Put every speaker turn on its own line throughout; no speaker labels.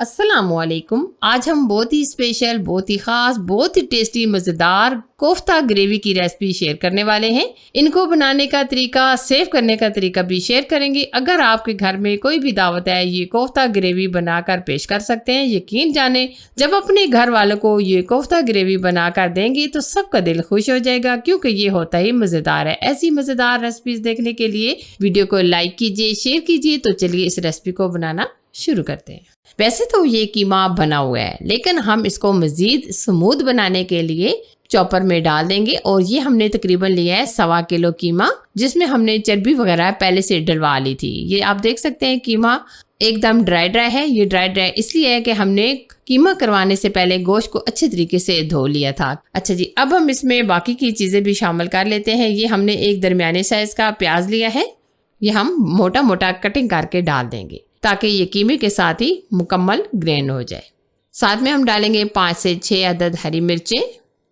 अस्सलामुअलैकुम। आज हम बहुत ही स्पेशल, बहुत ही ख़ास, बहुत ही टेस्टी, मज़ेदार कोफ्ता ग्रेवी की रेसिपी शेयर करने वाले हैं। इनको बनाने का तरीका, सेव करने का तरीका भी शेयर करेंगे। अगर आपके घर में कोई भी दावत है, ये कोफ्ता ग्रेवी बनाकर पेश कर सकते हैं। यकीन जाने जब अपने घर वालों को ये कोफ्ता ग्रेवी बनाकर देंगे तो सबका दिल खुश हो जाएगा, क्योंकि ये होता ही मज़ेदार है। ऐसी मज़ेदार रेसिपीज देखने के लिए वीडियो को लाइक कीजिए, शेयर कीजिए। तो चलिए इस रेसिपी को बनाना शुरू करते हैं। वैसे तो ये कीमा बना हुआ है, लेकिन हम इसको मज़ीद स्मूथ बनाने के लिए चॉपर में डाल देंगे। और ये हमने तकरीबन लिया है 1.25 किलो कीमा, जिसमें हमने चर्बी वगैरह पहले से डलवा ली थी। ये आप देख सकते हैं कीमा एकदम ड्राई है। ये ड्राई इसलिए है कि हमने कीमा करवाने से पहले गोश्त को अच्छे तरीके से धो लिया था। अच्छा जी, अब हम इसमें बाकी की चीज़ें भी शामिल कर लेते हैं। ये हमने एक दरमियाने साइज़ का प्याज लिया है। ये हम मोटा मोटा कटिंग करके डाल देंगे ताकि ये कीमे के साथ ही मुकम्मल ग्रेन हो जाए। साथ में हम डालेंगे 5 से 6 अदद हरी मिर्चें।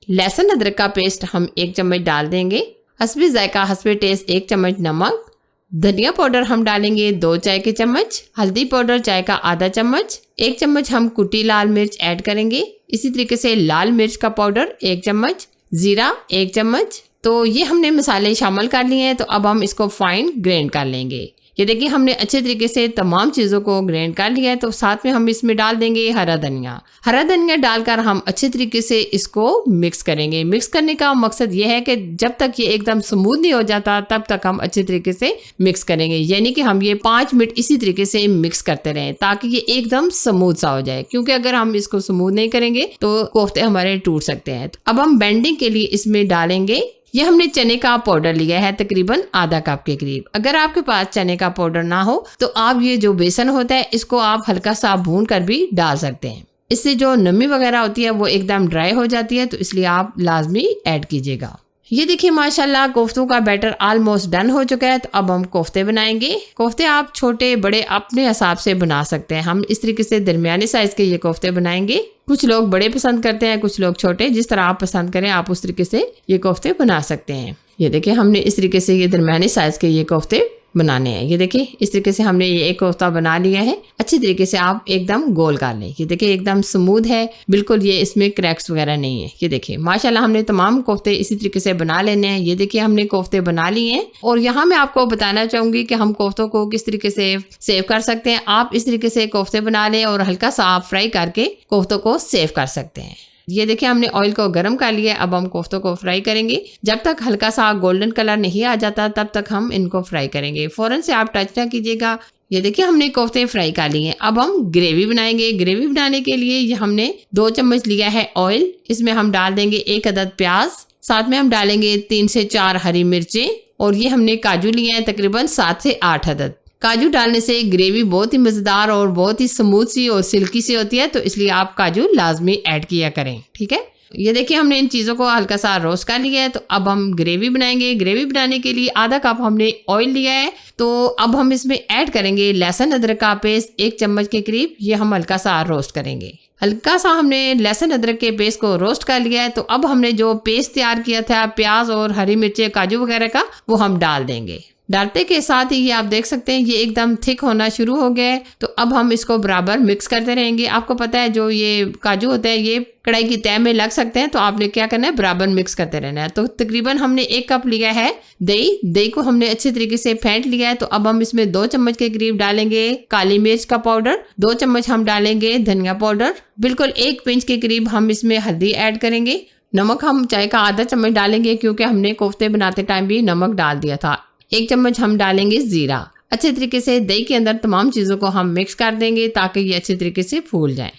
लहसुन अदरक का पेस्ट हम 1 चम्मच डाल देंगे। हस्बे जायका, हस्बे टेस्ट 1 चम्मच नमक। धनिया पाउडर हम डालेंगे 2 चाय के चम्मच। हल्दी पाउडर चाय का आधा चम्मच। 1 चम्मच हम कुटी लाल मिर्च ऐड करेंगे। इसी तरीके से लाल मिर्च का पाउडर 1 चम्मच। जीरा 1 चम्मच। तो ये हमने मसाले शामिल कर लिए हैं। तो अब हम इसको फाइन ग्राइंड कर लेंगे। ये देखिए हमने अच्छे तरीके से तमाम चीज़ों को ग्राइंड कर लिया है। तो साथ में हम इसमें डाल देंगे हरा धनिया। हरा धनिया डालकर हम अच्छे तरीके से इसको मिक्स करेंगे। मिक्स करने का मकसद ये है कि जब तक ये एकदम स्मूथ नहीं हो जाता तब तक हम अच्छे तरीके से मिक्स करेंगे। यानी कि हम ये 5 मिनट इसी तरीके से मिक्स करते रहें ताकि ये एकदम स्मूथ सा हो जाए, क्योंकि अगर हम इसको स्मूथ नहीं करेंगे तो कोफ्ते हमारे टूट सकते हैं। अब हम बेंडिंग के लिए इसमें डालेंगे, ये हमने चने का पाउडर लिया है तकरीबन आधा कप के करीब। अगर आपके पास चने का पाउडर ना हो तो आप ये जो बेसन होता है इसको आप हल्का सा भून कर भी डाल सकते हैं। इससे जो नमी वगैरह होती है वो एकदम ड्राई हो जाती है, तो इसलिए आप लाजमी ऐड कीजिएगा। ये देखिए माशाल्लाह कोफ्तों का बैटर ऑलमोस्ट डन हो चुका है। तो अब हम कोफ्ते बनाएंगे। कोफ्ते आप छोटे बड़े अपने हिसाब से बना सकते हैं। हम इस तरीके से दरमियाने साइज के ये कोफ्ते बनाएंगे। कुछ लोग बड़े पसंद करते हैं, कुछ लोग छोटे। जिस तरह आप पसंद करें आप उस तरीके से ये कोफ्ते बना सकते हैं। ये देखिए हमने इस तरीके से ये दरमियाने साइज के ये कोफ्ते बनाने हैं। ये देखिए इस तरीके से हमने ये एक कोफ्ता बना लिया है। अच्छी तरीके से आप एकदम गोल कर लें। ये देखिए एकदम स्मूथ है बिल्कुल, ये इसमें क्रैक्स वगैरह नहीं है। ये देखिए माशाल्लाह हमने तमाम कोफ्ते इसी तरीके से बना लेने हैं। ये देखिए हमने कोफ्ते बना लिए हैं। और यहाँ मैं आपको बताना चाहूँगी कि हम कोफ्तों को किस तरीके से सेव कर सकते हैं। आप इस तरीके से कोफ्ते बना लें और हल्का सा आप फ्राई करके कोफ्तों को सेव कर सकते हैं। ये देखिए हमने ऑयल को गर्म कर लिया। अब हम कोफ्तों को फ्राई करेंगे। जब तक हल्का सा गोल्डन कलर नहीं आ जाता तब तक हम इनको फ्राई करेंगे। फौरन से आप टच ना कीजिएगा। ये देखिए हमने कोफ्ते फ्राई कर लिए हैं। अब हम ग्रेवी बनाएंगे। ग्रेवी बनाने के लिए ये हमने 2 चम्मच लिया है ऑयल। इसमें हम डाल देंगे 1 अदद प्याज। साथ में हम डालेंगे 3 से 4 हरी मिर्चें। और ये हमने काजू लिए हैं तकरीबन 7 से 8 अदद। काजू डालने से ग्रेवी बहुत ही मज़ेदार और बहुत ही स्मूथ सी और सिल्की सी होती है, तो इसलिए आप काजू लाजमी ऐड किया करें। ठीक है, ये देखिए हमने इन चीज़ों को हल्का सा रोस्ट कर लिया है। तो अब हम ग्रेवी बनाएंगे। ग्रेवी बनाने के लिए आधा कप हमने ऑयल लिया है। तो अब हम इसमें ऐड करेंगे लहसुन अदरक का पेस्ट 1 चम्मच के करीब। ये हम हल्का सा रोस्ट करेंगे। हल्का सा हमने लहसुन अदरक के पेस्ट को रोस्ट कर लिया है। तो अब हमने जो पेस्ट तैयार किया था प्याज और हरी मिर्चें काजू वगैरह का, वो हम डाल देंगे। डालते के साथ ही ये आप देख सकते हैं ये एकदम थिक होना शुरू हो गया है। तो अब हम इसको बराबर मिक्स करते रहेंगे। आपको पता है जो ये काजू होता है ये कढ़ाई की तह में लग सकते हैं, तो आपने क्या करना है, बराबर मिक्स करते रहना है। तो तकरीबन हमने 1 कप लिया है दही। दही को हमने अच्छे तरीके से फेंट लिया है। तो अब हम इसमें 2 चम्मच के करीब डालेंगे काली मिर्च का पाउडर। 2 चम्मच हम डालेंगे धनिया पाउडर। बिल्कुल 1 पिंच के करीब हम इसमें हल्दी ऐड करेंगे। नमक हम चाय का आधा चम्मच डालेंगे, क्योंकि हमने कोफ्ते बनाते टाइम भी नमक डाल दिया था। 1 चम्मच हम डालेंगे जीरा। अच्छे तरीके से दही के अंदर तमाम चीज़ों को हम मिक्स कर देंगे ताकि ये अच्छे तरीके से फूल जाए।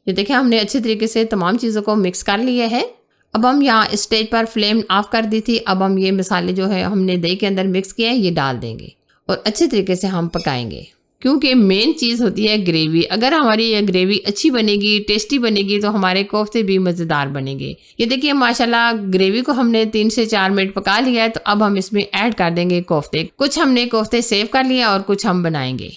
ये देखिए हमने अच्छे तरीके से तमाम चीज़ों को मिक्स कर लिया है। अब हम यहाँ स्टेज पर फ्लेम ऑफ कर दी थी। अब हम ये मसाले जो है हमने दही के अंदर मिक्स किया है ये डाल देंगे और अच्छे तरीके से हम पकाएंगे, क्योंकि मेन चीज़ होती है ग्रेवी। अगर हमारी ये ग्रेवी अच्छी बनेगी, टेस्टी बनेगी, तो हमारे कोफ्ते भी मज़ेदार बनेंगे। ये देखिए माशाल्लाह ग्रेवी को हमने 3 से 4 मिनट पका लिया है। तो अब हम इसमें ऐड कर देंगे कोफ्ते। कुछ हमने कोफ्ते सेव कर लिया और कुछ हम बनाएंगे।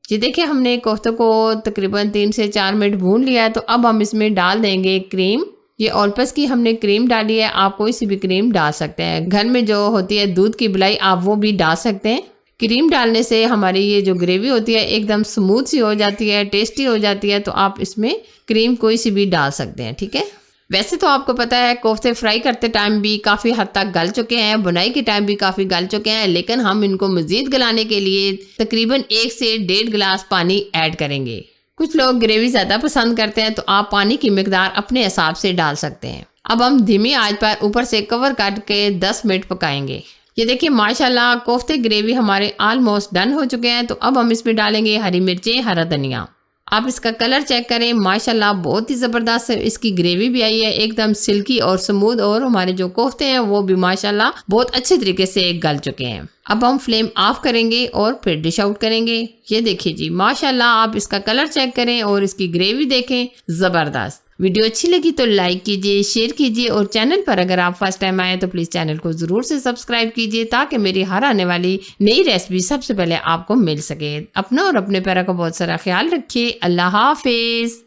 ये देखिए हमने कोफ्ते को तकरीबन 3 से 4 मिनट भून लिया है। तो अब हम इसमें डाल देंगे क्रीम। ये ऑलपस की हमने क्रीम डाली है। आप कोई सी भी क्रीम डाल सकते हैं। घर में जो होती है दूध की मलाई, आप वो भी डाल सकते हैं। क्रीम डालने से हमारी ये जो ग्रेवी होती है एकदम स्मूथ सी हो जाती है, टेस्टी हो जाती है। तो आप इसमें क्रीम कोई सी भी डाल सकते हैं, ठीक है। वैसे तो आपको पता है कोफ्ते फ्राई करते टाइम भी काफ़ी हद तक गल चुके हैं, बुनाई के टाइम भी काफ़ी गल चुके हैं, लेकिन हम इनको मज़ीद गलाने के लिए तकरीबन 1 से 1.5 गिलास पानी ऐड करेंगे। कुछ लोग ग्रेवी ज़्यादा पसंद करते हैं तो आप पानी की मिकदार अपने हिसाब से डाल सकते हैं। अब हम धीमी आंच पर ऊपर से कवर करके 10 मिनट पकाएंगे। ये देखिए माशाल्लाह कोफ्ते ग्रेवी हमारे ऑलमोस्ट डन हो चुके हैं। तो अब हम इसमें डालेंगे हरी मिर्चें, हरा धनिया। आप इसका कलर चेक करें, माशाल्लाह बहुत ही ज़बरदस्त इसकी ग्रेवी भी आई है, एकदम सिल्की और स्मूथ, और हमारे जो कोफ्ते हैं वो भी माशाल्लाह बहुत अच्छे तरीके से गल चुके हैं। अब हम फ्लेम ऑफ करेंगे और फिर डिश आउट करेंगे। ये देखिए जी माशाल्लाह, आप इसका कलर चेक करें और इसकी ग्रेवी देखें, ज़बरदस्त। वीडियो अच्छी लगी तो लाइक कीजिए, शेयर कीजिए, और चैनल पर अगर आप फर्स्ट टाइम आए तो प्लीज़ चैनल को ज़रूर से सब्सक्राइब कीजिए ताकि मेरी हर आने वाली नई रेसिपी सबसे पहले आपको मिल सके। अपना और अपने प्यारा का बहुत सारा ख्याल रखिए। अल्लाह हाफिज़।